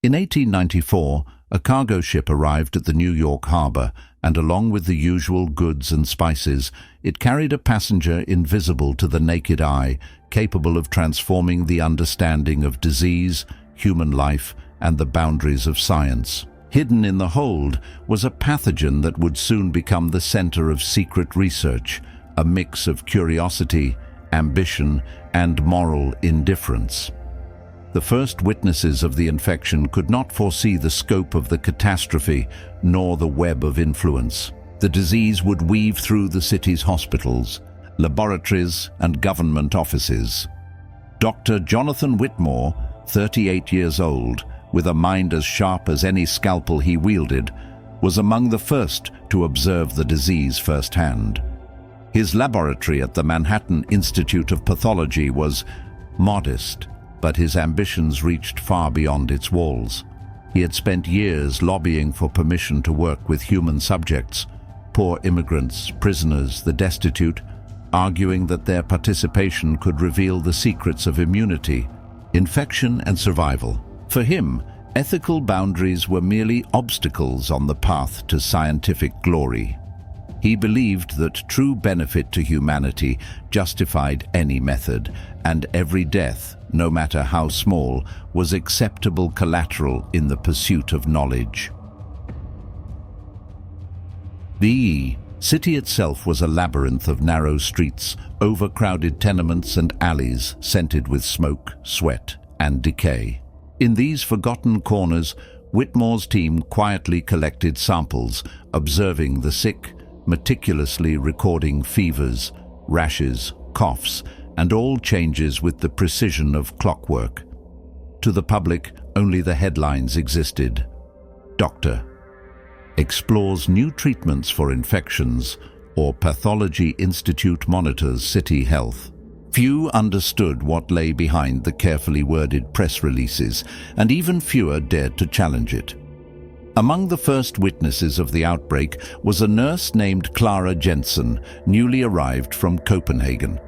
In 1894, a cargo ship arrived at the New York harbor, and along with the usual goods and spices, it carried a passenger invisible to the naked eye, capable of transforming the understanding of disease, human life, and the boundaries of science. Hidden in the hold was a pathogen that would soon become the center of secret research, a mix of curiosity, ambition, and moral indifference. The first witnesses of the infection could not foresee the scope of the catastrophe nor the web of influence. The disease would weave through the city's hospitals, laboratories, and government offices. Dr. Jonathan Whitmore, 38 years old, with a mind as sharp as any scalpel he wielded, was among the first to observe the disease firsthand. His laboratory at the Manhattan Institute of Pathology was modest, but his ambitions reached far beyond its walls. He had spent years lobbying for permission to work with human subjects, poor immigrants, prisoners, the destitute, arguing that their participation could reveal the secrets of immunity, infection, and survival. For him, ethical boundaries were merely obstacles on the path to scientific glory. He believed that true benefit to humanity justified any method, and every death, no matter how small, was acceptable collateral in the pursuit of knowledge. The city itself was a labyrinth of narrow streets, overcrowded tenements, and alleys scented with smoke, sweat, and decay. In these forgotten corners, Whitmore's team quietly collected samples, observing the sick, meticulously recording fevers, rashes, coughs, and all changes with the precision of clockwork. To the public, only the headlines existed. Doctor explores new treatments for infections, or Pathology Institute monitors city health. Few understood what lay behind the carefully worded press releases, and even fewer dared to challenge it. Among the first witnesses of the outbreak was a nurse named Clara Jensen, newly arrived from Copenhagen.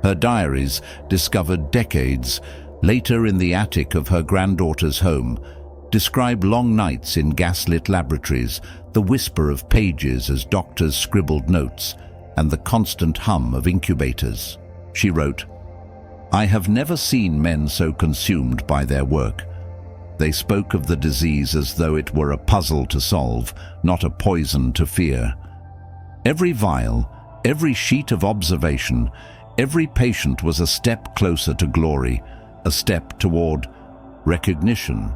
Her diaries, discovered decades later in the attic of her granddaughter's home, describe long nights in gaslit laboratories, the whisper of pages as doctors scribbled notes, and the constant hum of incubators. She wrote, "I have never seen men so consumed by their work. They spoke of the disease as though it were a puzzle to solve, not a poison to fear. Every vial, every sheet of observation, every patient was a step closer to glory, a step toward recognition."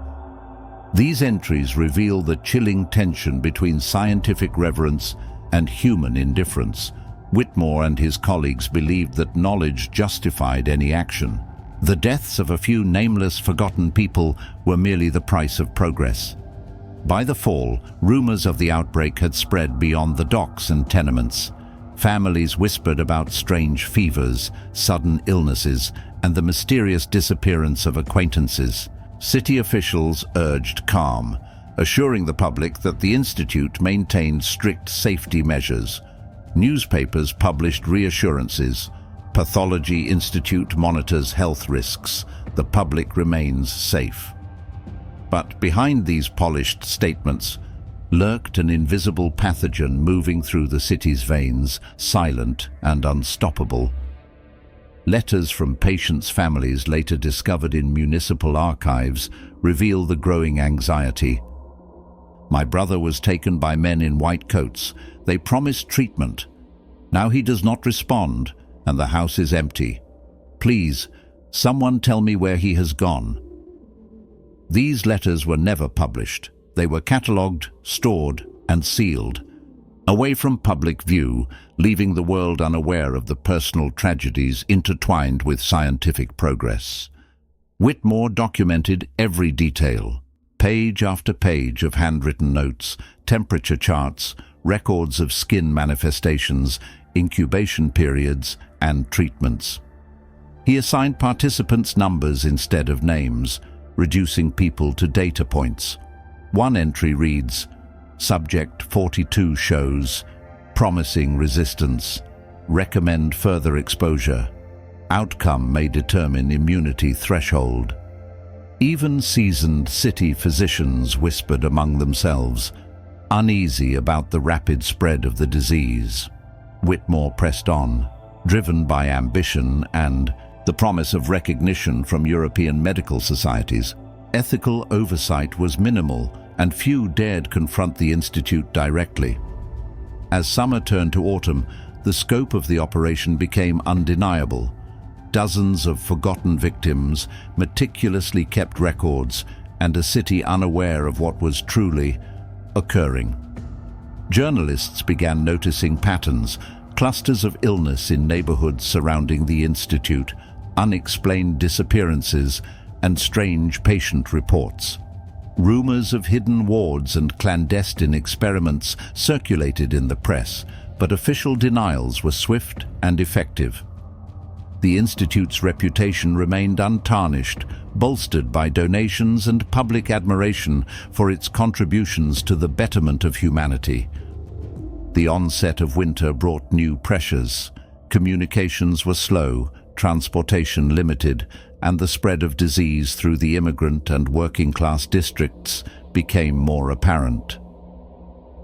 These entries reveal the chilling tension between scientific reverence and human indifference. Whitmore and his colleagues believed that knowledge justified any action. The deaths of a few nameless, forgotten people were merely the price of progress. By the fall, rumors of the outbreak had spread beyond the docks and tenements. Families whispered about strange fevers, sudden illnesses, and the mysterious disappearance of acquaintances. City officials urged calm, assuring the public that the institute maintained strict safety measures. Newspapers published reassurances. Pathology Institute monitors health risks. The public remains safe. But behind these polished statements lurked an invisible pathogen moving through the city's veins, silent and unstoppable. Letters from patients' families, later discovered in municipal archives, reveal the growing anxiety. "My brother was taken by men in white coats. They promised treatment. Now he does not respond, and the house is empty. Please, someone tell me where he has gone." These letters were never published. They were catalogued, stored, and sealed, away from public view, leaving the world unaware of the personal tragedies intertwined with scientific progress. Whitmore documented every detail, page after page of handwritten notes, temperature charts, records of skin manifestations, incubation periods, and treatments. He assigned participants numbers instead of names, reducing people to data points. One entry reads, "Subject 42 shows promising resistance. Recommend further exposure. Outcome may determine immunity threshold." Even seasoned city physicians whispered among themselves, uneasy about the rapid spread of the disease. Whitmore pressed on, driven by ambition and the promise of recognition from European medical societies. Ethical oversight was minimal, and few dared confront the institute directly. As summer turned to autumn, the scope of the operation became undeniable. Dozens of forgotten victims, meticulously kept records, and a city unaware of what was truly occurring. Journalists began noticing patterns, clusters of illness in neighborhoods surrounding the institute, unexplained disappearances, and strange patient reports. Rumors of hidden wards and clandestine experiments circulated in the press, but official denials were swift and effective. The institute's reputation remained untarnished, bolstered by donations and public admiration for its contributions to the betterment of humanity. The onset of winter brought new pressures. Communications were slow, transportation limited, and the spread of disease through the immigrant and working-class districts became more apparent.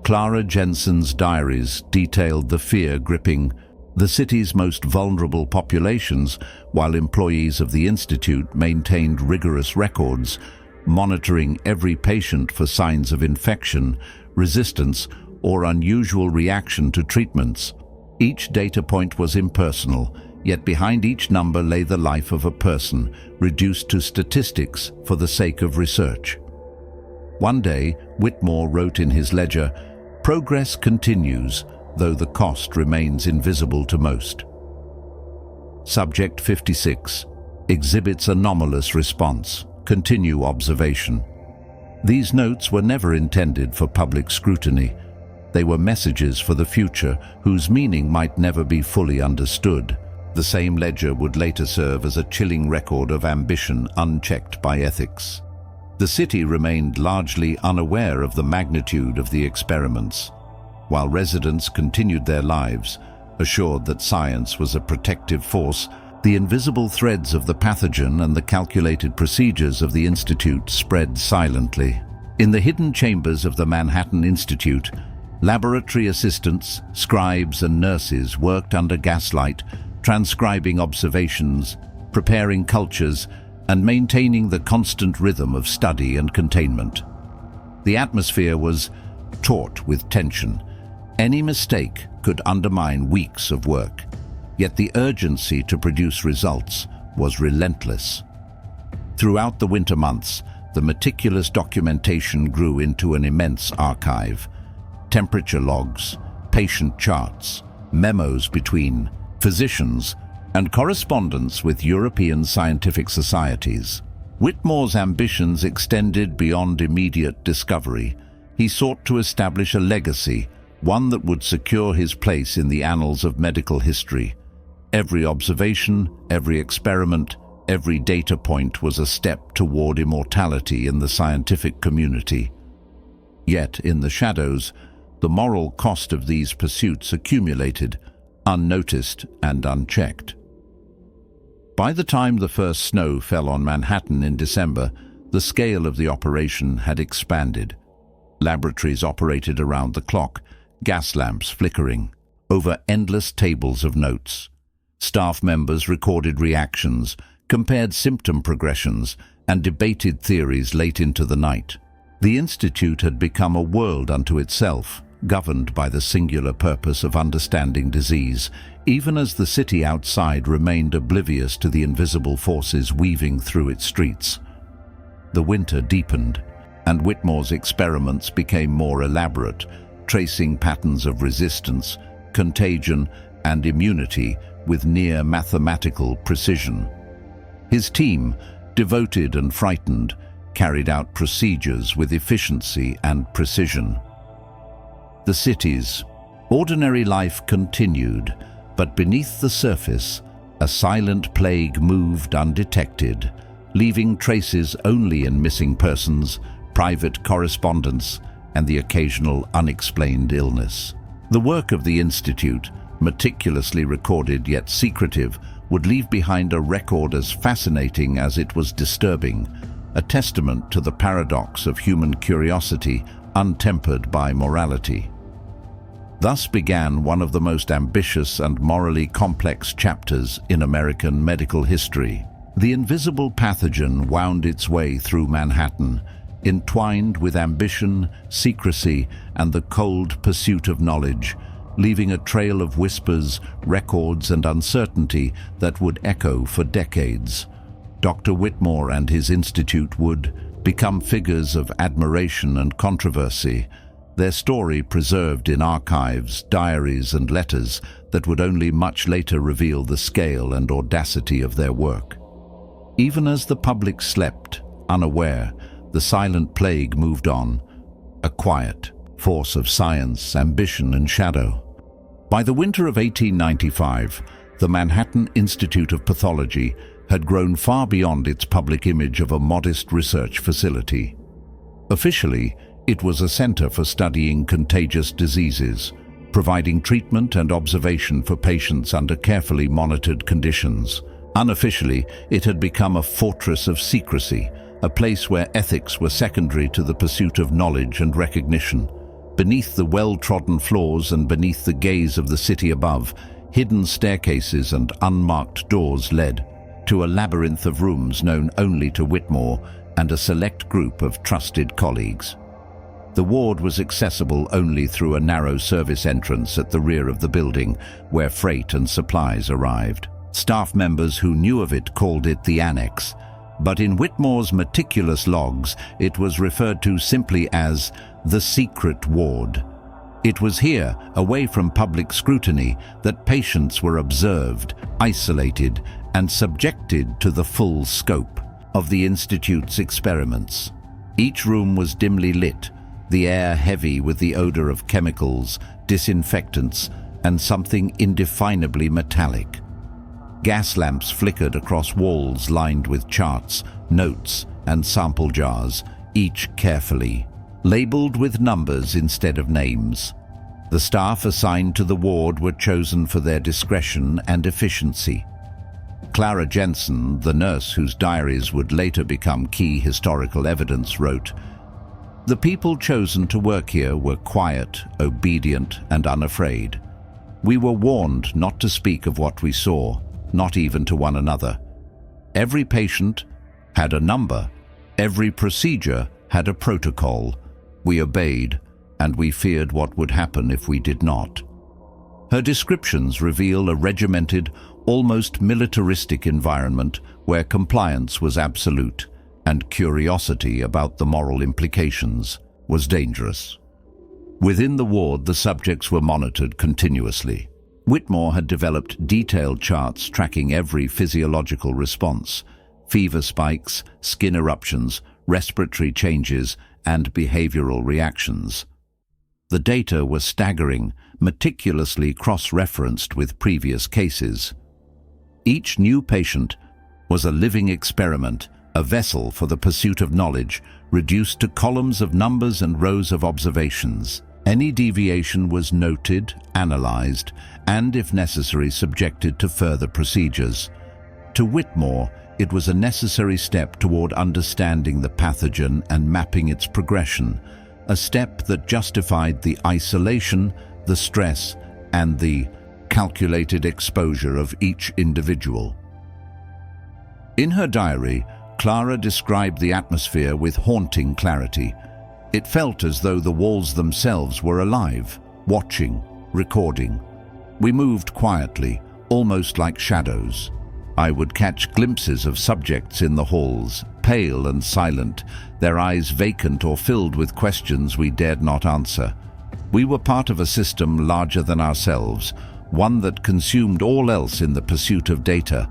Clara Jensen's diaries detailed the fear gripping the city's most vulnerable populations, while employees of the institute maintained rigorous records, monitoring every patient for signs of infection, resistance, or unusual reaction to treatments. Each data point was impersonal, yet behind each number lay the life of a person, reduced to statistics for the sake of research. One day, Whitmore wrote in his ledger, "Progress continues, though the cost remains invisible to most." Subject 56. Exhibits anomalous response. Continue observation. These notes were never intended for public scrutiny. They were messages for the future whose meaning might never be fully understood. The same ledger would later serve as a chilling record of ambition unchecked by ethics. The city remained largely unaware of the magnitude of the experiments, while residents continued their lives, assured that science was a protective force. The invisible threads of the pathogen and the calculated procedures of the institute spread silently. In the hidden chambers of the Manhattan Institute, laboratory assistants, scribes, and nurses worked under gaslight, transcribing observations, preparing cultures, and maintaining the constant rhythm of study and containment. The atmosphere was taut with tension. Any mistake could undermine weeks of work, yet the urgency to produce results was relentless. Throughout the winter months, the meticulous documentation grew into an immense archive. Temperature logs, patient charts, memos between physicians, and correspondence with European scientific societies. Whitmore's ambitions extended beyond immediate discovery. He sought to establish a legacy, one that would secure his place in the annals of medical history. Every observation, every experiment, every data point was a step toward immortality in the scientific community. Yet, in the shadows, the moral cost of these pursuits accumulated, unnoticed and unchecked. By the time the first snow fell on Manhattan in December, the scale of the operation had expanded. Laboratories operated around the clock, gas lamps flickering, over endless tables of notes. Staff members recorded reactions, compared symptom progressions, and debated theories late into the night. The Institute had become a world unto itself, governed by the singular purpose of understanding disease, even as the city outside remained oblivious to the invisible forces weaving through its streets. The winter deepened, and Whitmore's experiments became more elaborate, tracing patterns of resistance, contagion, and immunity with near mathematical precision. His team, devoted and frightened, carried out procedures with efficiency and precision. The city's ordinary life continued, but beneath the surface, a silent plague moved undetected, leaving traces only in missing persons, private correspondence, and the occasional unexplained illness. The work of the Institute, meticulously recorded yet secretive, would leave behind a record as fascinating as it was disturbing, a testament to the paradox of human curiosity untempered by morality. Thus began one of the most ambitious and morally complex chapters in American medical history. The invisible pathogen wound its way through Manhattan, entwined with ambition, secrecy, and the cold pursuit of knowledge, leaving a trail of whispers, records, and uncertainty that would echo for decades. Dr. Whitmore and his institute would become figures of admiration and controversy, their story preserved in archives, diaries, and letters that would only much later reveal the scale and audacity of their work. Even as the public slept, unaware, the silent plague moved on, a quiet force of science, ambition, and shadow. By the winter of 1895, the Manhattan Institute of Pathology had grown far beyond its public image of a modest research facility. Officially, it was a center for studying contagious diseases, providing treatment and observation for patients under carefully monitored conditions. Unofficially, it had become a fortress of secrecy, a place where ethics were secondary to the pursuit of knowledge and recognition. Beneath the well-trodden floors and beneath the gaze of the city above, hidden staircases and unmarked doors led to a labyrinth of rooms known only to Whitmore and a select group of trusted colleagues. The ward was accessible only through a narrow service entrance at the rear of the building, where freight and supplies arrived. Staff members who knew of it called it the Annex, but in Whitmore's meticulous logs, it was referred to simply as the secret ward. It was here, away from public scrutiny, that patients were observed, isolated, and subjected to the full scope of the Institute's experiments. Each room was dimly lit, the air heavy with the odor of chemicals, disinfectants, and something indefinably metallic. Gas lamps flickered across walls lined with charts, notes, and sample jars, each carefully labeled with numbers instead of names. The staff assigned to the ward were chosen for their discretion and efficiency. Clara Jensen, the nurse whose diaries would later become key historical evidence, wrote, "The people chosen to work here were quiet, obedient, and unafraid. We were warned not to speak of what we saw, not even to one another. Every patient had a number, every procedure had a protocol. We obeyed, and we feared what would happen if we did not." Her descriptions reveal a regimented, almost militaristic environment where compliance was absolute and curiosity about the moral implications was dangerous. Within the ward, the subjects were monitored continuously. Whitmore had developed detailed charts tracking every physiological response: fever spikes, skin eruptions, respiratory changes, and behavioral reactions. The data was staggering, meticulously cross-referenced with previous cases. Each new patient was a living experiment, a vessel for the pursuit of knowledge, reduced to columns of numbers and rows of observations. Any deviation was noted, analyzed, and, if necessary, subjected to further procedures. To Whitmore, it was a necessary step toward understanding the pathogen and mapping its progression, a step that justified the isolation, the stress, and the calculated exposure of each individual. In her diary, Clara described the atmosphere with haunting clarity. It felt as though the walls themselves were alive, watching, recording. We moved quietly, almost like shadows. I would catch glimpses of subjects in the halls, pale and silent, their eyes vacant or filled with questions we dared not answer. We were part of a system larger than ourselves, one that consumed all else in the pursuit of data.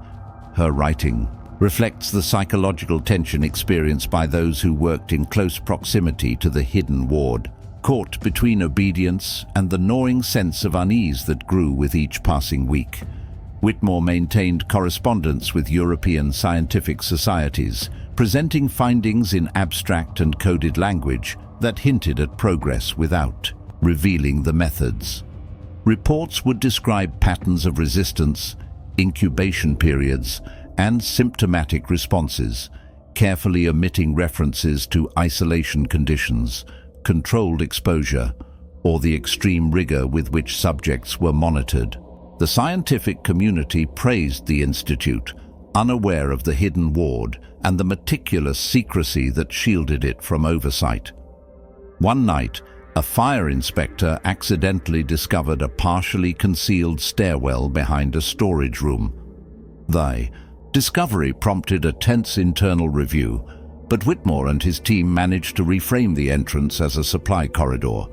Her writing reflects the psychological tension experienced by those who worked in close proximity to the hidden ward, caught between obedience and the gnawing sense of unease that grew with each passing week. Whitmore maintained correspondence with European scientific societies, presenting findings in abstract and coded language that hinted at progress without revealing the methods. Reports would describe patterns of resistance, incubation periods, and symptomatic responses, carefully omitting references to isolation conditions, controlled exposure, or the extreme rigor with which subjects were monitored. The scientific community praised the institute, unaware of the hidden ward and the meticulous secrecy that shielded it from oversight. One night, a fire inspector accidentally discovered a partially concealed stairwell behind a storage room. The discovery prompted a tense internal review, but Whitmore and his team managed to reframe the entrance as a supply corridor,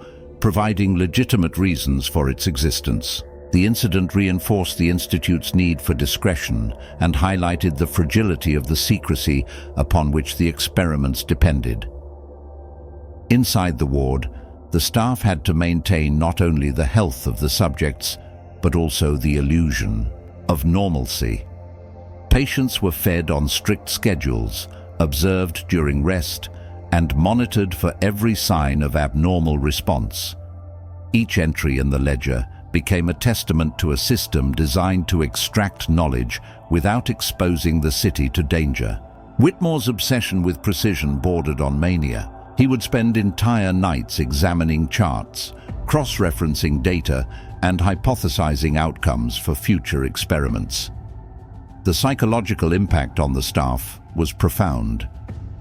providing legitimate reasons for its existence. The incident reinforced the Institute's need for discretion and highlighted the fragility of the secrecy upon which the experiments depended. Inside the ward, the staff had to maintain not only the health of the subjects, but also the illusion of normalcy. Patients were fed on strict schedules, observed during rest, and monitored for every sign of abnormal response. Each entry in the ledger became a testament to a system designed to extract knowledge without exposing the city to danger. Whitmore's obsession with precision bordered on mania. He would spend entire nights examining charts, cross-referencing data, and hypothesizing outcomes for future experiments. The psychological impact on the staff was profound.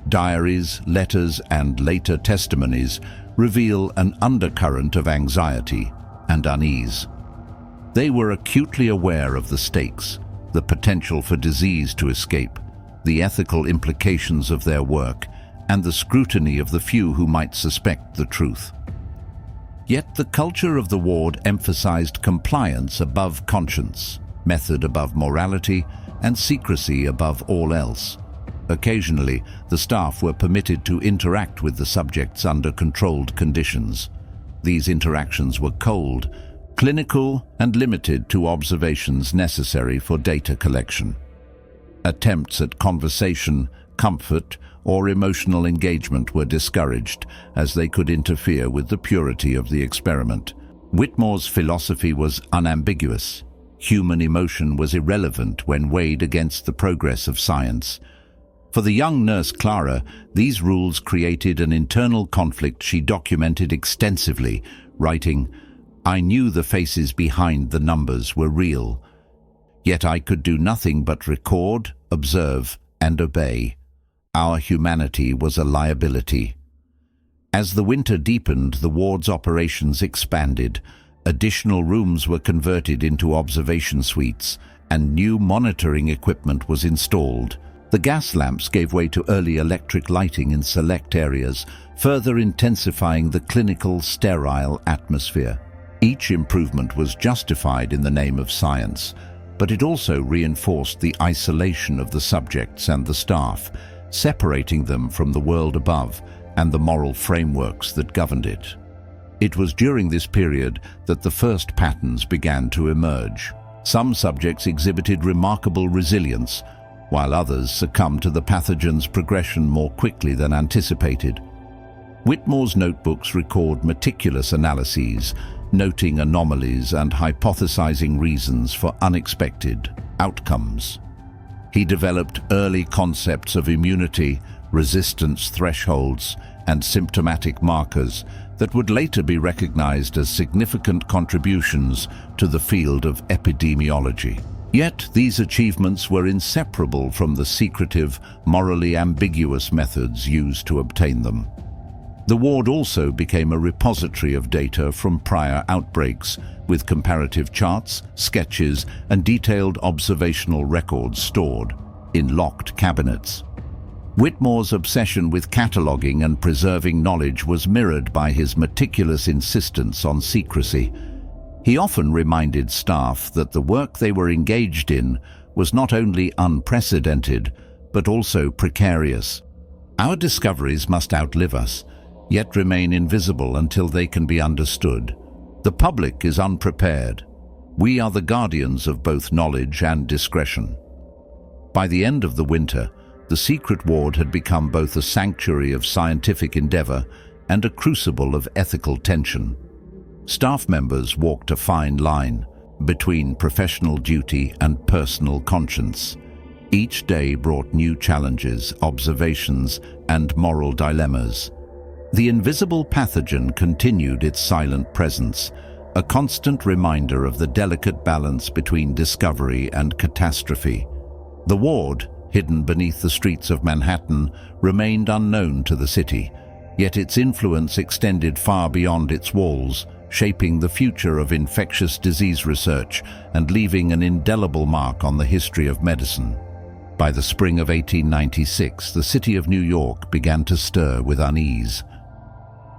Diaries, letters, and later testimonies reveal an undercurrent of anxiety and unease. They were acutely aware of the stakes, the potential for disease to escape, the ethical implications of their work, and the scrutiny of the few who might suspect the truth. Yet the culture of the ward emphasized compliance above conscience, method above morality, and secrecy above all else. Occasionally, the staff were permitted to interact with the subjects under controlled conditions. These interactions were cold, clinical, and limited to observations necessary for data collection. Attempts at conversation, comfort, or emotional engagement were discouraged, as they could interfere with the purity of the experiment. Whitmore's philosophy was unambiguous. Human emotion was irrelevant when weighed against the progress of science. For the young nurse Clara, these rules created an internal conflict she documented extensively, writing, "I knew the faces behind the numbers were real, yet I could do nothing but record, observe, and obey. Our humanity was a liability." As the winter deepened, the ward's operations expanded. Additional rooms were converted into observation suites, and new monitoring equipment was installed. The gas lamps gave way to early electric lighting in select areas, further intensifying the clinical, sterile atmosphere. Each improvement was justified in the name of science, but it also reinforced the isolation of the subjects and the staff, separating them from the world above and the moral frameworks that governed it. It was during this period that the first patterns began to emerge. Some subjects exhibited remarkable resilience, while others succumbed to the pathogen's progression more quickly than anticipated. Whitmore's notebooks record meticulous analyses, noting anomalies and hypothesizing reasons for unexpected outcomes. He developed early concepts of immunity, resistance thresholds, and symptomatic markers that would later be recognized as significant contributions to the field of epidemiology. Yet these achievements were inseparable from the secretive, morally ambiguous methods used to obtain them. The ward also became a repository of data from prior outbreaks, with comparative charts, sketches, and detailed observational records stored in locked cabinets. Whitmore's obsession with cataloging and preserving knowledge was mirrored by his meticulous insistence on secrecy. He often reminded staff that the work they were engaged in was not only unprecedented, but also precarious. Our discoveries must outlive us, yet remain invisible until they can be understood. The public is unprepared. We are the guardians of both knowledge and discretion. By the end of the winter, the secret ward had become both a sanctuary of scientific endeavor and a crucible of ethical tension. Staff members walked a fine line between professional duty and personal conscience, Each day brought new challenges, observations, and moral dilemmas. The invisible pathogen continued its silent presence, a constant reminder of the delicate balance between discovery and catastrophe. The ward, hidden beneath the streets of Manhattan, remained unknown to the city, yet its influence extended far beyond its walls, shaping the future of infectious disease research and leaving an indelible mark on the history of medicine. By the spring of 1896, the city of New York began to stir with unease.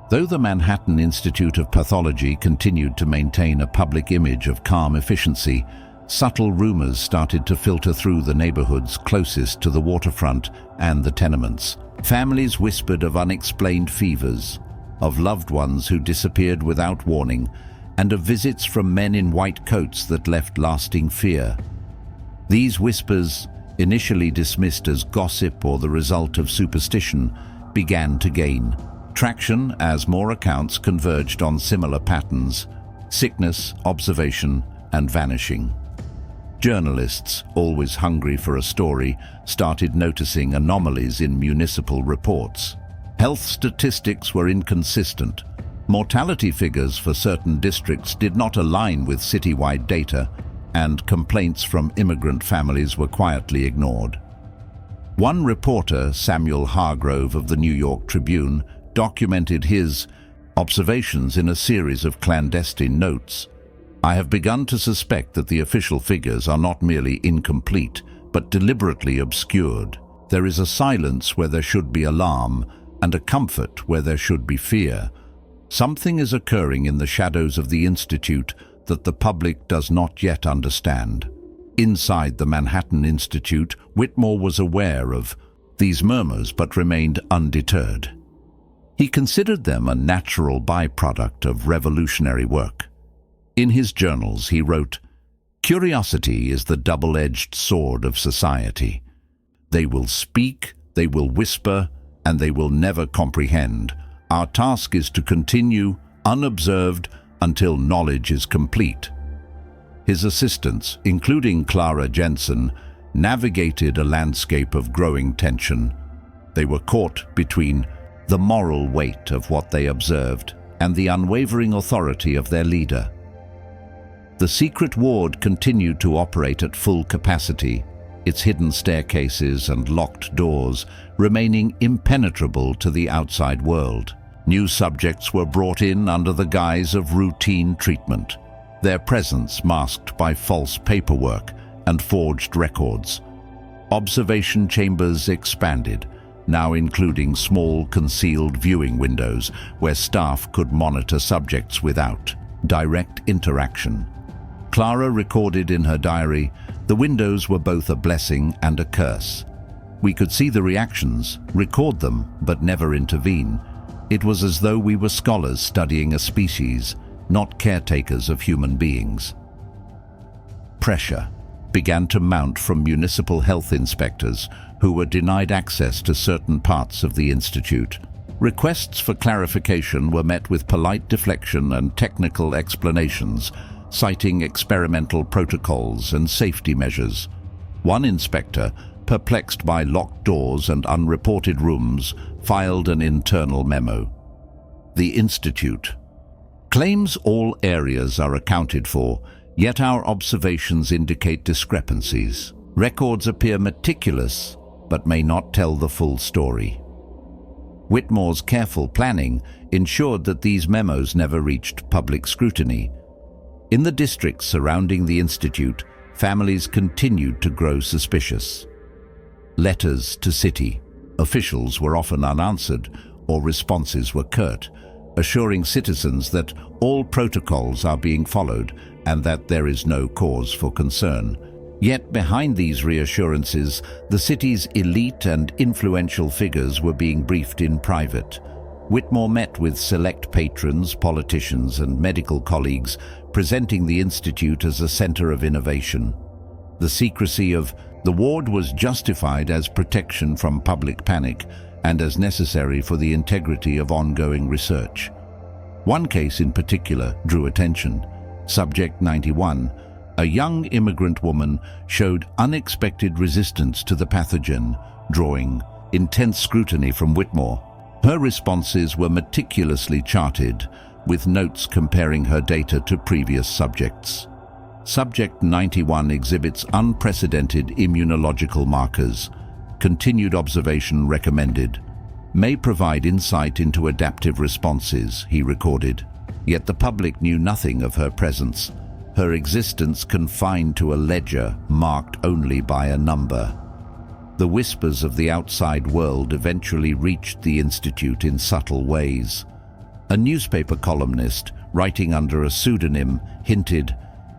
Though the Manhattan Institute of Pathology continued to maintain a public image of calm efficiency, subtle rumors started to filter through the neighborhoods closest to the waterfront and the tenements. Families whispered of unexplained fevers, of loved ones who disappeared without warning, and of visits from men in white coats that left lasting fear. These whispers, initially dismissed as gossip or the result of superstition, began to gain traction as more accounts converged on similar patterns: sickness, observation, and vanishing. Journalists, always hungry for a story, started noticing anomalies in municipal reports. Health statistics were inconsistent. Mortality figures for certain districts did not align with citywide data, and complaints from immigrant families were quietly ignored. One reporter, Samuel Hargrove of the New York Tribune, documented his observations in a series of clandestine notes. "I have begun to suspect that the official figures are not merely incomplete, but deliberately obscured. There is a silence where there should be alarm, and a comfort where there should be fear. Something is occurring in the shadows of the Institute that the public does not yet understand." Inside the Manhattan Institute, Whitmore was aware of these murmurs but remained undeterred. He considered them a natural byproduct of revolutionary work. In his journals he wrote, "Curiosity is the double-edged sword of society. They will speak, they will whisper, and they will never comprehend. Our task is to continue, unobserved, until knowledge is complete." His assistants, including Clara Jensen, navigated a landscape of growing tension. They were caught between the moral weight of what they observed and the unwavering authority of their leader. The secret ward continued to operate at full capacity, its hidden staircases and locked doors remaining impenetrable to the outside world. New subjects were brought in under the guise of routine treatment, their presence masked by false paperwork and forged records. Observation chambers expanded, now including small concealed viewing windows where staff could monitor subjects without direct interaction. Clara recorded in her diary, "The windows were both a blessing and a curse. We could see the reactions, record them, but never intervene. It was as though we were scholars studying a species, not caretakers of human beings." Pressure began to mount from municipal health inspectors who were denied access to certain parts of the Institute. Requests for clarification were met with polite deflection and technical explanations, citing experimental protocols and safety measures. One inspector, perplexed by locked doors and unreported rooms, filed an internal memo. The Institute claims all areas are accounted for, yet our observations indicate discrepancies. Records appear meticulous, but may not tell the full story. Whitmore's careful planning ensured that these memos never reached public scrutiny. In the districts surrounding the Institute, families continued to grow suspicious. Letters to city officials were often unanswered, or responses were curt, assuring citizens that all protocols are being followed and that there is no cause for concern. Yet behind these reassurances, the city's elite and influential figures were being briefed in private. Whitmore met with select patrons, politicians, and medical colleagues, presenting the Institute as a center of innovation. The secrecy of the ward was justified as protection from public panic and as necessary for the integrity of ongoing research. One case in particular drew attention. Subject 91, A young immigrant woman showed unexpected resistance to the pathogen, drawing intense scrutiny from Whitmore. Her responses were meticulously charted, with notes comparing her data to previous subjects. Subject 91 exhibits unprecedented immunological markers. Continued observation recommended. May provide insight into adaptive responses, he recorded. Yet the public knew nothing of her presence, her existence confined to a ledger marked only by a number. The whispers of the outside world eventually reached the Institute in subtle ways. A newspaper columnist, writing under a pseudonym, hinted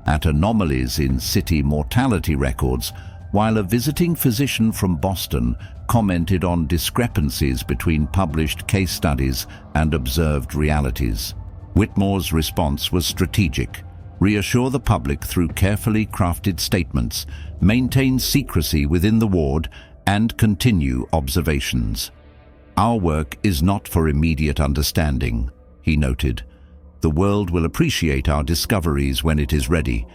at anomalies in city mortality records, while a visiting physician from Boston commented on discrepancies between published case studies and observed realities. Whitmore's response was strategic. Reassure the public through carefully crafted statements, maintain secrecy within the ward, and continue observations. Our work is not for immediate understanding, he noted. The world will appreciate our discoveries when it is ready.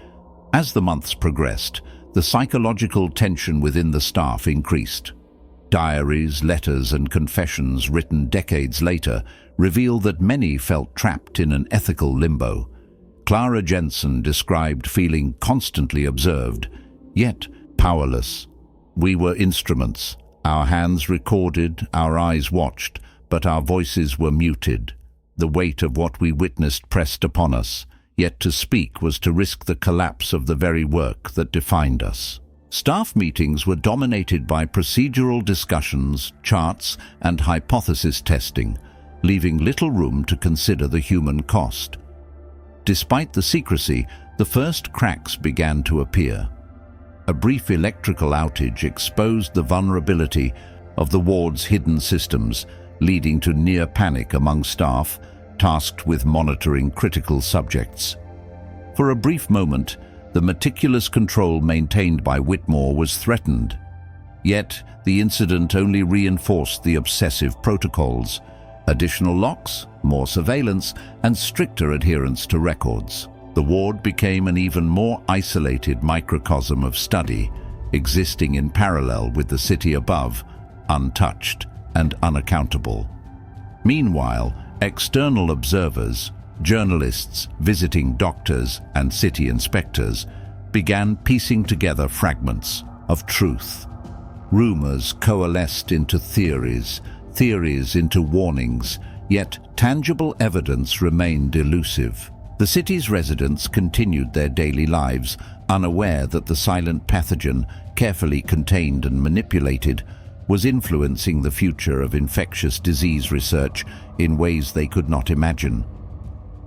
As the months progressed, the psychological tension within the staff increased. Diaries, letters, and confessions written decades later reveal that many felt trapped in an ethical limbo. Clara Jensen described feeling constantly observed, yet powerless. We were instruments. Our hands recorded, our eyes watched, but our voices were muted. The weight of what we witnessed pressed upon us, yet to speak was to risk the collapse of the very work that defined us. Staff meetings were dominated by procedural discussions, charts, and hypothesis testing, leaving little room to consider the human cost. Despite the secrecy, the first cracks began to appear. A brief electrical outage exposed the vulnerability of the ward's hidden systems, leading to near panic among staff tasked with monitoring critical subjects. For a brief moment, the meticulous control maintained by Whitmore was threatened. Yet, the incident only reinforced the obsessive protocols. Additional locks, more surveillance, and stricter adherence to records. The ward became an even more isolated microcosm of study, existing in parallel with the city above, untouched and unaccountable. Meanwhile, external observers, journalists, visiting doctors, and city inspectors began piecing together fragments of truth. Rumors coalesced into theories, theories into warnings, yet tangible evidence remained elusive. The city's residents continued their daily lives, unaware that the silent pathogen, carefully contained and manipulated, was influencing the future of infectious disease research in ways they could not imagine.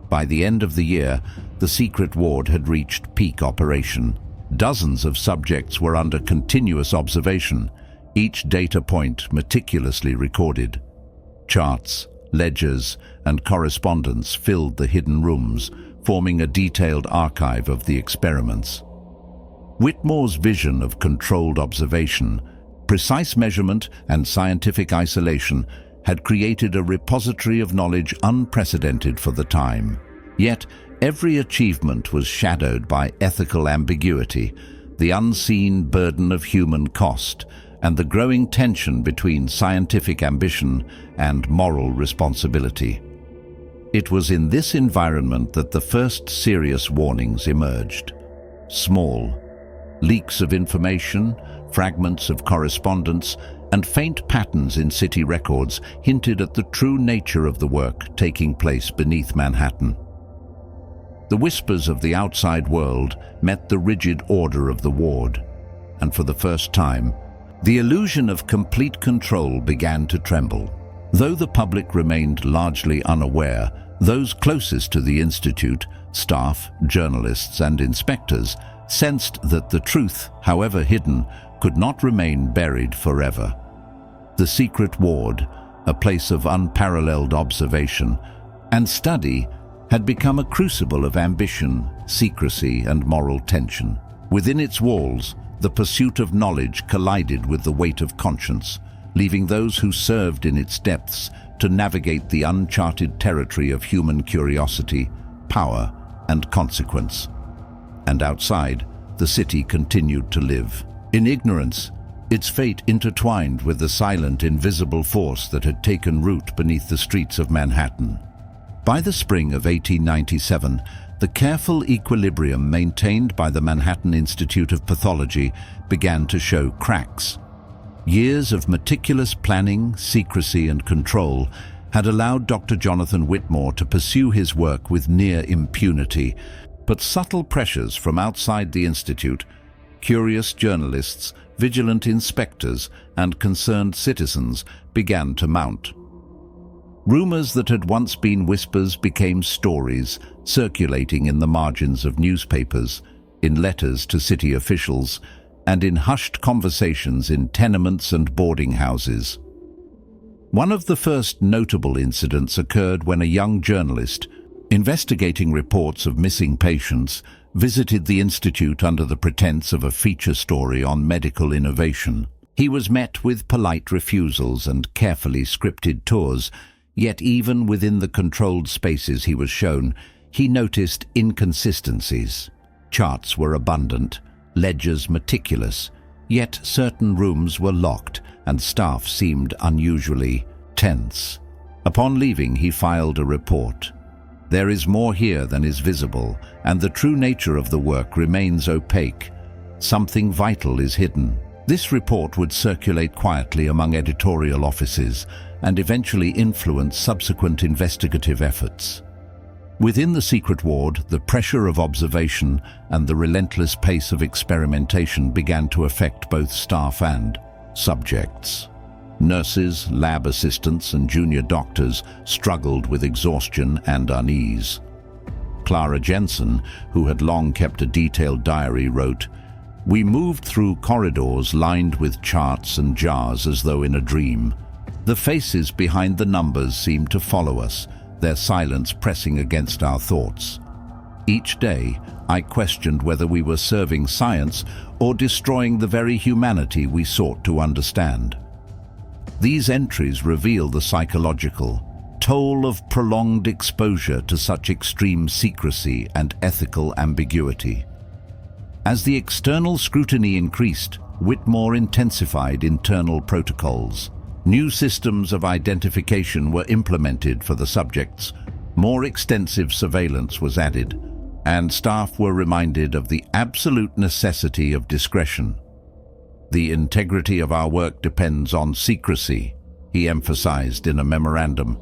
By the end of the year, the secret ward had reached peak operation. Dozens of subjects were under continuous observation, each data point meticulously recorded. Charts, ledgers, and correspondence filled the hidden rooms, forming a detailed archive of the experiments. Whitmore's vision of controlled observation, precise measurement, and scientific isolation had created a repository of knowledge unprecedented for the time. Yet, every achievement was shadowed by ethical ambiguity, the unseen burden of human cost, and the growing tension between scientific ambition and moral responsibility. It was in this environment that the first serious warnings emerged. Small leaks of information, fragments of correspondence, and faint patterns in city records hinted at the true nature of the work taking place beneath Manhattan. The whispers of the outside world met the rigid order of the ward, and for the first time, the illusion of complete control began to tremble. Though the public remained largely unaware, those closest to the Institute, staff, journalists, and inspectors, sensed that the truth, however hidden, could not remain buried forever. The secret ward, a place of unparalleled observation and study, had become a crucible of ambition, secrecy, and moral tension. Within its walls, the pursuit of knowledge collided with the weight of conscience, leaving those who served in its depths to navigate the uncharted territory of human curiosity, power, and consequence. and outside, the city continued to live. In ignorance, its fate intertwined with the silent, invisible force that had taken root beneath the streets of Manhattan. By the spring of 1897, the careful equilibrium maintained by the Manhattan Institute of Pathology began to show cracks. Years of meticulous planning, secrecy, and control had allowed Dr. Jonathan Whitmore to pursue his work with near impunity, but subtle pressures from outside the institute, curious journalists, vigilant inspectors, and concerned citizens began to mount. Rumors that had once been whispers became stories, circulating in the margins of newspapers, in letters to city officials, and in hushed conversations in tenements and boarding houses. One of the first notable incidents occurred when a young journalist, investigating reports of missing patients, visited the institute under the pretense of a feature story on medical innovation. He was met with polite refusals and carefully scripted tours, yet even within the controlled spaces he was shown, he noticed inconsistencies. Charts were abundant, ledgers meticulous, yet certain rooms were locked and staff seemed unusually tense. Upon leaving, he filed a report. There is more here than is visible, and the true nature of the work remains opaque. Something vital is hidden. This report would circulate quietly among editorial offices and eventually influence subsequent investigative efforts. Within the secret ward, the pressure of observation and the relentless pace of experimentation began to affect both staff and subjects. Nurses, lab assistants, and junior doctors struggled with exhaustion and unease. Clara Jensen, who had long kept a detailed diary, wrote, "We moved through corridors lined with charts and jars as though in a dream. The faces behind the numbers seemed to follow us, their silence pressing against our thoughts. Each day, I questioned whether we were serving science or destroying the very humanity we sought to understand." These entries reveal the psychological toll of prolonged exposure to such extreme secrecy and ethical ambiguity. As the external scrutiny increased, Whitmore intensified internal protocols. New systems of identification were implemented for the subjects, more extensive surveillance was added, and staff were reminded of the absolute necessity of discretion. "The integrity of our work depends on secrecy," he emphasized in a memorandum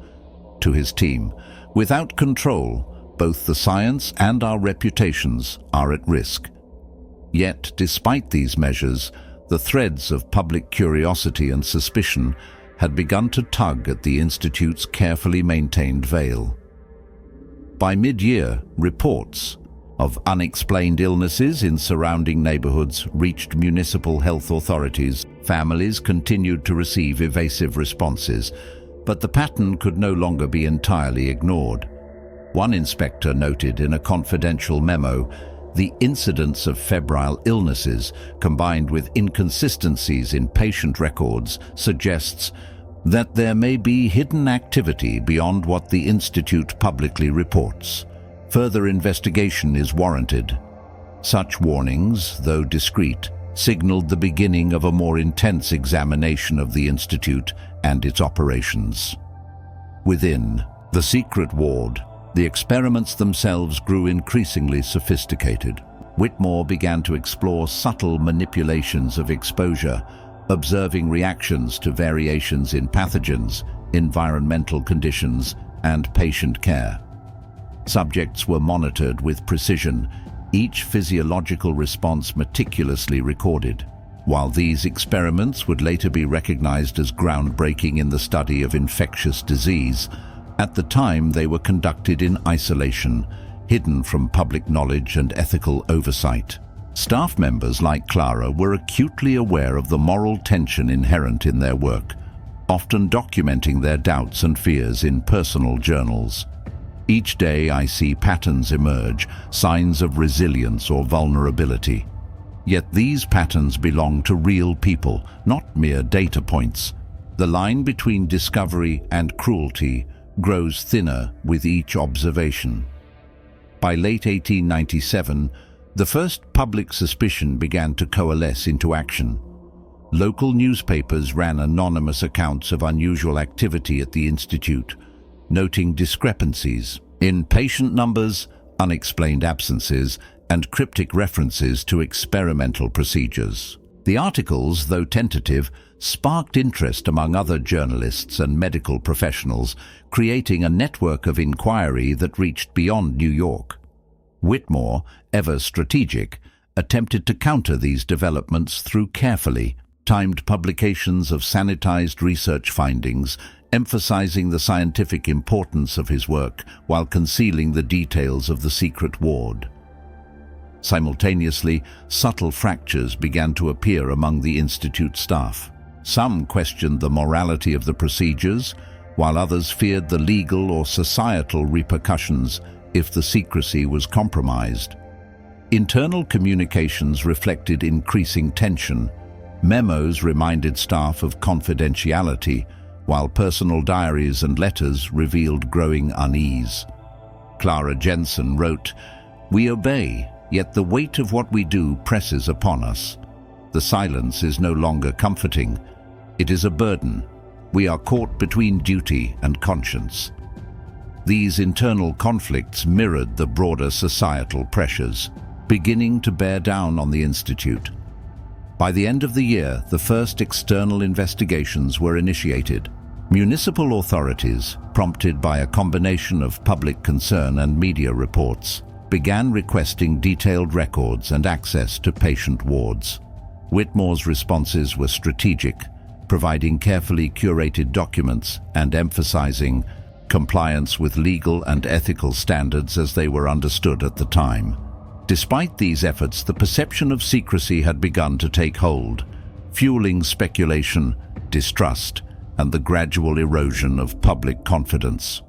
to his team. "Without control, both the science and our reputations are at risk." Yet, despite these measures, the threads of public curiosity and suspicion had begun to tug at the Institute's carefully maintained veil. By mid-year, reports of unexplained illnesses in surrounding neighborhoods reached municipal health authorities. Families continued to receive evasive responses, but the pattern could no longer be entirely ignored. One inspector noted in a confidential memo, "The incidence of febrile illnesses, combined with inconsistencies in patient records, suggests that there may be hidden activity beyond what the Institute publicly reports. Further investigation is warranted." Such warnings, though discreet, signaled the beginning of a more intense examination of the Institute and its operations. Within the secret ward, the experiments themselves grew increasingly sophisticated. Whitmore began to explore subtle manipulations of exposure, observing reactions to variations in pathogens, environmental conditions, and patient care. Subjects were monitored with precision, each physiological response meticulously recorded. While these experiments would later be recognized as groundbreaking in the study of infectious disease, at the time they were conducted in isolation, hidden from public knowledge and ethical oversight. Staff members like Clara were acutely aware of the moral tension inherent in their work, often documenting their doubts and fears in personal journals. "Each day I see patterns emerge, signs of resilience or vulnerability. Yet these patterns belong to real people, not mere data points. The line between discovery and cruelty grows thinner with each observation." By late 1897, The first public suspicion began to coalesce into action. Local newspapers ran anonymous accounts of unusual activity at the institute, noting discrepancies in patient numbers, unexplained absences, and cryptic references to experimental procedures. The articles, though tentative, sparked interest among other journalists and medical professionals, creating a network of inquiry that reached beyond New York. Whitmore, ever strategic, attempted to counter these developments through carefully timed publications of sanitized research findings, emphasizing the scientific importance of his work while concealing the details of the secret ward. Simultaneously, subtle fractures began to appear among the institute staff. Some questioned the morality of the procedures, while others feared the legal or societal repercussions if the secrecy was compromised. Internal communications reflected increasing tension. Memos reminded staff of confidentiality, while personal diaries and letters revealed growing unease. Clara Jensen wrote, "We obey, yet the weight of what we do presses upon us. The silence is no longer comforting. It is a burden. We are caught between duty and conscience." These internal conflicts mirrored the broader societal pressures, beginning to bear down on the institute. By the end of the year, the first external investigations were initiated. Municipal authorities, prompted by a combination of public concern and media reports, began requesting detailed records and access to patient wards. Whitmore's responses were strategic, providing carefully curated documents and emphasizing compliance with legal and ethical standards as they were understood at the time. Despite these efforts, the perception of secrecy had begun to take hold, fueling speculation, distrust, and the gradual erosion of public confidence.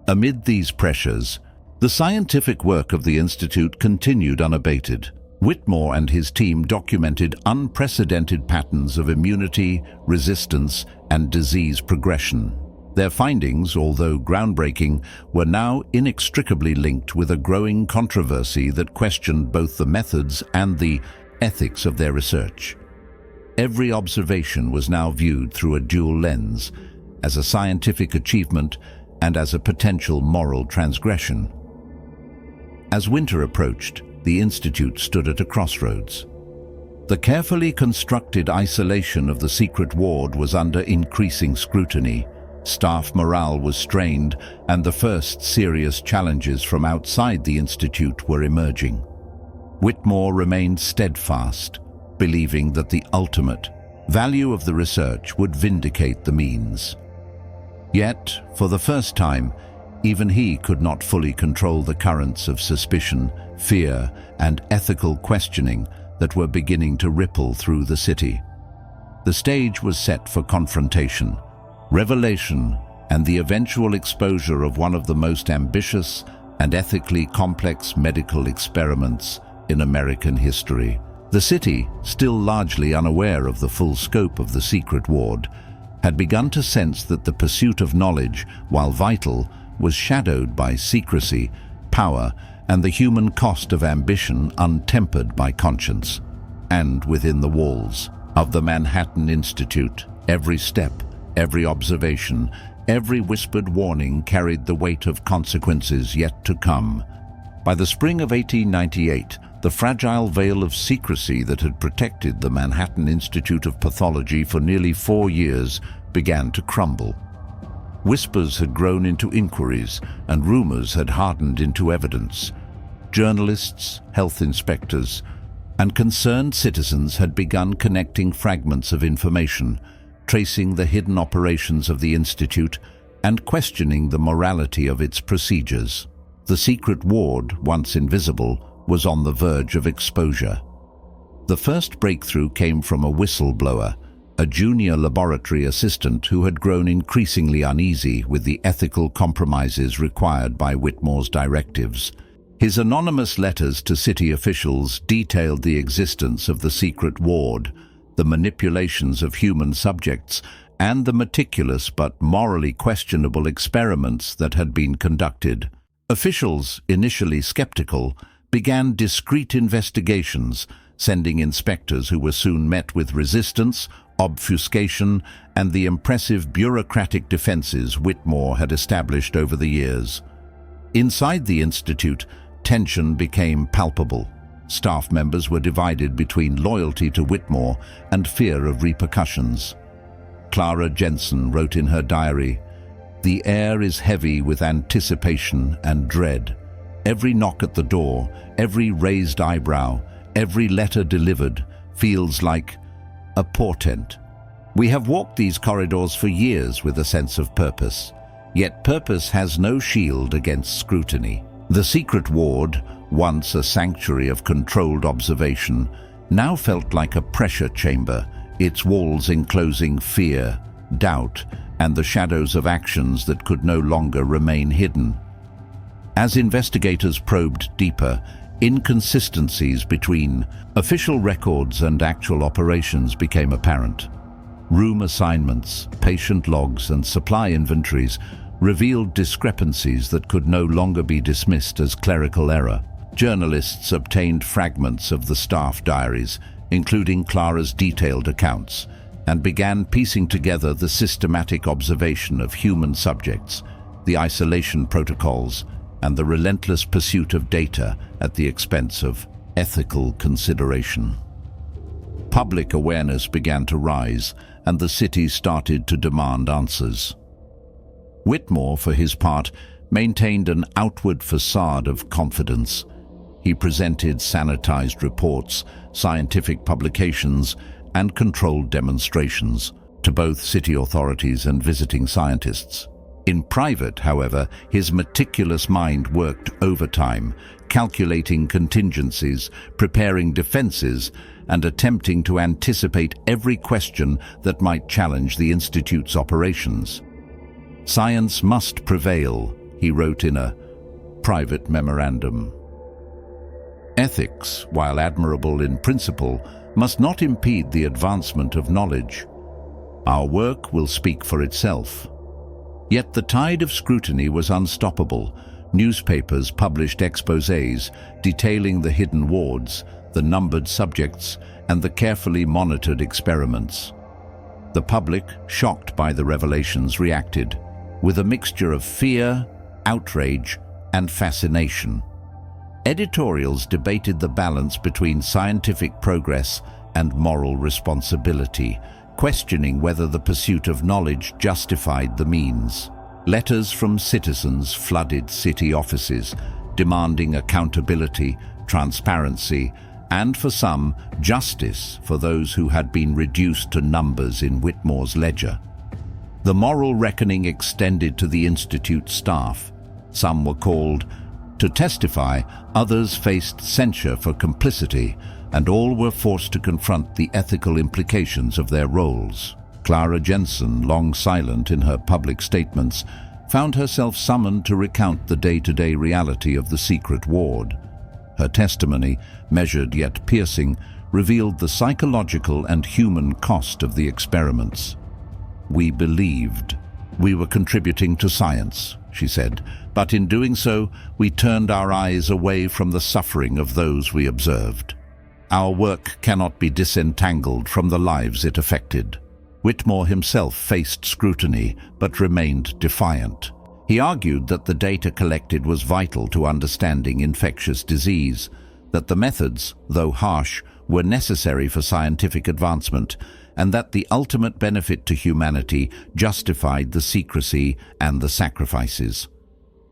Amid these pressures, the scientific work of the Institute continued unabated. Whitmore and his team documented unprecedented patterns of immunity, resistance, and disease progression. Their findings, although groundbreaking, were now inextricably linked with a growing controversy that questioned both the methods and the ethics of their research. Every observation was now viewed through a dual lens, as a scientific achievement and as a potential moral transgression. As winter approached, the Institute stood at a crossroads. The carefully constructed isolation of the secret ward was under increasing scrutiny. Staff morale was strained, and the first serious challenges from outside the Institute were emerging. Whitmore remained steadfast, believing that the ultimate value of the research would vindicate the means. Yet, for the first time, even he could not fully control the currents of suspicion, fear, and ethical questioning that were beginning to ripple through the city. The stage was set for confrontation, revelation, and the eventual exposure of one of the most ambitious and ethically complex medical experiments in American history. The city, still largely unaware of the full scope of the secret ward, had begun to sense that the pursuit of knowledge, while vital, was shadowed by secrecy, power, and the human cost of ambition untempered by conscience. And within the walls of the Manhattan Institute, every step, every observation, every whispered warning carried the weight of consequences yet to come. By the spring of 1898, the fragile veil of secrecy that had protected the Manhattan Institute of Pathology for nearly 4 years began to crumble. Whispers had grown into inquiries, and rumors had hardened into evidence. Journalists, health inspectors, and concerned citizens had begun connecting fragments of information, tracing the hidden operations of the Institute and questioning the morality of its procedures. The secret ward, once invisible, was on the verge of exposure. The first breakthrough came from a whistleblower, a junior laboratory assistant who had grown increasingly uneasy with the ethical compromises required by Whitmore's directives. His anonymous letters to city officials detailed the existence of the secret ward, the manipulations of human subjects, and the meticulous but morally questionable experiments that had been conducted. Officials, initially skeptical, began discreet investigations, sending inspectors who were soon met with resistance, obfuscation, and the impressive bureaucratic defenses Whitmore had established over the years. Inside the institute, tension became palpable. Staff members were divided between loyalty to Whitmore and fear of repercussions. Clara Jensen wrote in her diary, "The air is heavy with anticipation and dread. Every knock at the door, every raised eyebrow, every letter delivered feels like a portent. We have walked these corridors for years with a sense of purpose, yet purpose has no shield against scrutiny." The secret ward, once a sanctuary of controlled observation, now felt like a pressure chamber, its walls enclosing fear, doubt, and the shadows of actions that could no longer remain hidden. As investigators probed deeper, inconsistencies between official records and actual operations became apparent. Room assignments, patient logs, and supply inventories revealed discrepancies that could no longer be dismissed as clerical error. Journalists obtained fragments of the staff diaries, including Clara's detailed accounts, and began piecing together the systematic observation of human subjects, the isolation protocols, and the relentless pursuit of data at the expense of ethical consideration. Public awareness began to rise, and the city started to demand answers. Whitmore, for his part, maintained an outward facade of confidence. He presented sanitized reports, scientific publications, and controlled demonstrations to both city authorities and visiting scientists. In private, however, his meticulous mind worked overtime, calculating contingencies, preparing defenses, and attempting to anticipate every question that might challenge the Institute's operations. "Science must prevail," he wrote in a private memorandum. "Ethics, while admirable in principle, must not impede the advancement of knowledge. Our work will speak for itself." Yet the tide of scrutiny was unstoppable. Newspapers published exposés detailing the hidden wards, the numbered subjects, and the carefully monitored experiments. The public, shocked by the revelations, reacted with a mixture of fear, outrage, and fascination. Editorials debated the balance between scientific progress and moral responsibility, questioning whether the pursuit of knowledge justified the means. Letters from citizens flooded city offices, demanding accountability, transparency, and for some, justice for those who had been reduced to numbers in Whitmore's ledger. The moral reckoning extended to the Institute staff. Some were called to testify, others faced censure for complicity, and all were forced to confront the ethical implications of their roles. Clara Jensen, long silent in her public statements, found herself summoned to recount the day-to-day reality of the secret ward. Her testimony, measured yet piercing, revealed the psychological and human cost of the experiments. "We believed we were contributing to science," she said, "but in doing so, we turned our eyes away from the suffering of those we observed. Our work cannot be disentangled from the lives it affected." Whitmore himself faced scrutiny, but remained defiant. He argued that the data collected was vital to understanding infectious disease, that the methods, though harsh, were necessary for scientific advancement, and that the ultimate benefit to humanity justified the secrecy and the sacrifices.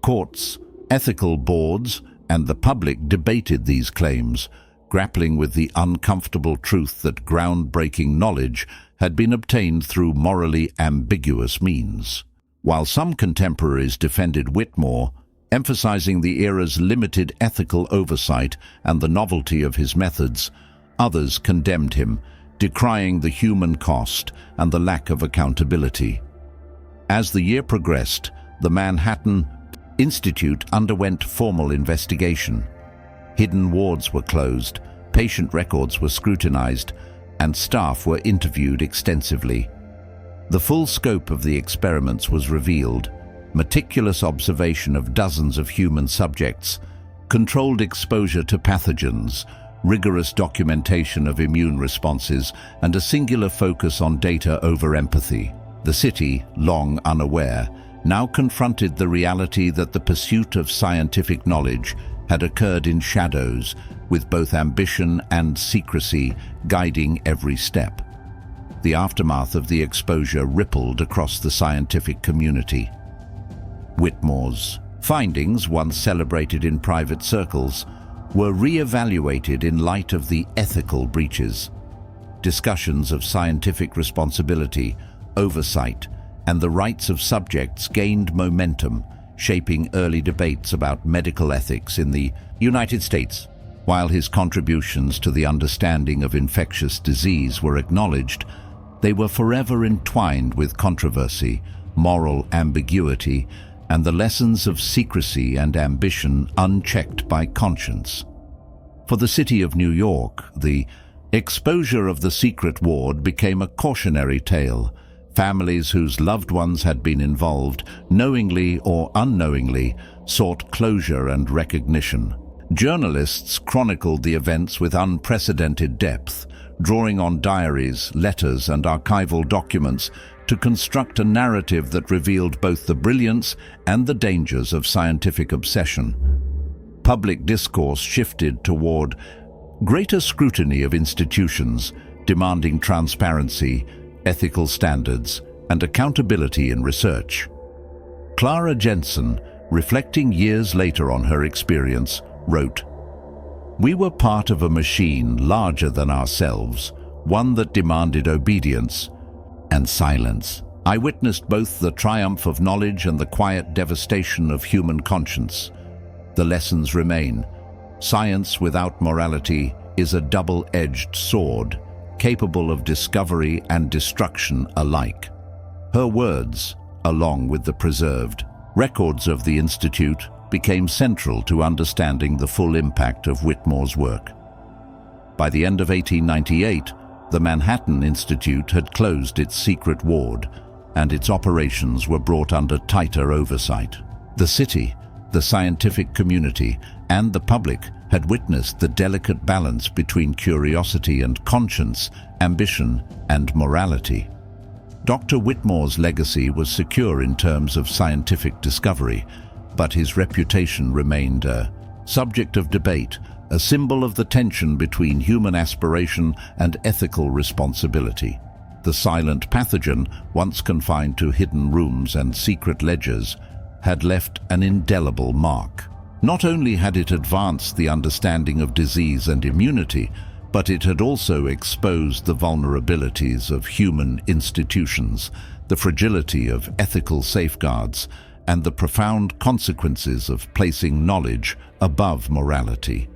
Courts, ethical boards, and the public debated these claims, grappling with the uncomfortable truth that groundbreaking knowledge had been obtained through morally ambiguous means. While some contemporaries defended Whitmore, emphasizing the era's limited ethical oversight and the novelty of his methods, others condemned him, decrying the human cost and the lack of accountability. As the year progressed, the Manhattan Institute underwent formal investigation. Hidden wards were closed, patient records were scrutinized, and staff were interviewed extensively. The full scope of the experiments was revealed: meticulous observation of dozens of human subjects, Controlled exposure to pathogens, rigorous documentation of immune responses, and a singular focus on data over empathy. The city, long unaware, now confronted the reality that the pursuit of scientific knowledge had occurred in shadows, with both ambition and secrecy guiding every step. The aftermath of the exposure rippled across the scientific community. Whitmore's findings, once celebrated in private circles, were re-evaluated in light of the ethical breaches. Discussions of scientific responsibility, oversight, and the rights of subjects gained momentum, shaping early debates about medical ethics in the United States. While his contributions to the understanding of infectious disease were acknowledged, they were forever entwined with controversy, moral ambiguity, and the lessons of secrecy and ambition unchecked by conscience. For the city of New York, the exposure of the secret ward became a cautionary tale. Families whose loved ones had been involved, knowingly or unknowingly, sought closure and recognition. Journalists chronicled the events with unprecedented depth, drawing on diaries, letters, and archival documents to construct a narrative that revealed both the brilliance and the dangers of scientific obsession. Public discourse shifted toward greater scrutiny of institutions, demanding transparency, ethical standards, and accountability in research. Clara Jensen, reflecting years later on her experience, wrote, "We were part of a machine larger than ourselves, one that demanded obedience and silence. I witnessed both the triumph of knowledge and the quiet devastation of human conscience. The lessons remain. Science without morality is a double-edged sword, capable of discovery and destruction alike." Her words, along with the preserved records of the Institute, became central to understanding the full impact of Whitmore's work. By the end of 1898, the Manhattan Institute had closed its secret ward, and its operations were brought under tighter oversight. The city, the scientific community, and the public had witnessed the delicate balance between curiosity and conscience, ambition and morality. Dr. Whitmore's legacy was secure in terms of scientific discovery, but his reputation remained a subject of debate, a symbol of the tension between human aspiration and ethical responsibility. The silent pathogen, once confined to hidden rooms and secret ledgers, had left an indelible mark. Not only had it advanced the understanding of disease and immunity, but it had also exposed the vulnerabilities of human institutions, the fragility of ethical safeguards, and the profound consequences of placing knowledge above morality.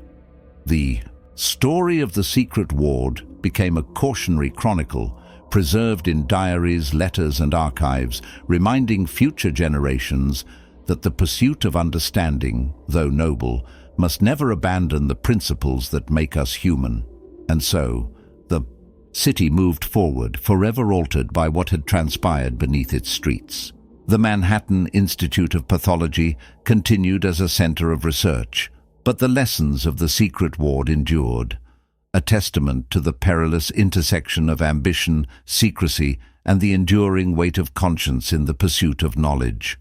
The story of the secret ward became a cautionary chronicle, preserved in diaries, letters, and archives, reminding future generations that the pursuit of understanding, though noble, must never abandon the principles that make us human. And so, the city moved forward, forever altered by what had transpired beneath its streets. The Manhattan Institute of Pathology continued as a center of research, but the lessons of the secret ward endured, a testament to the perilous intersection of ambition, secrecy, and the enduring weight of conscience in the pursuit of knowledge.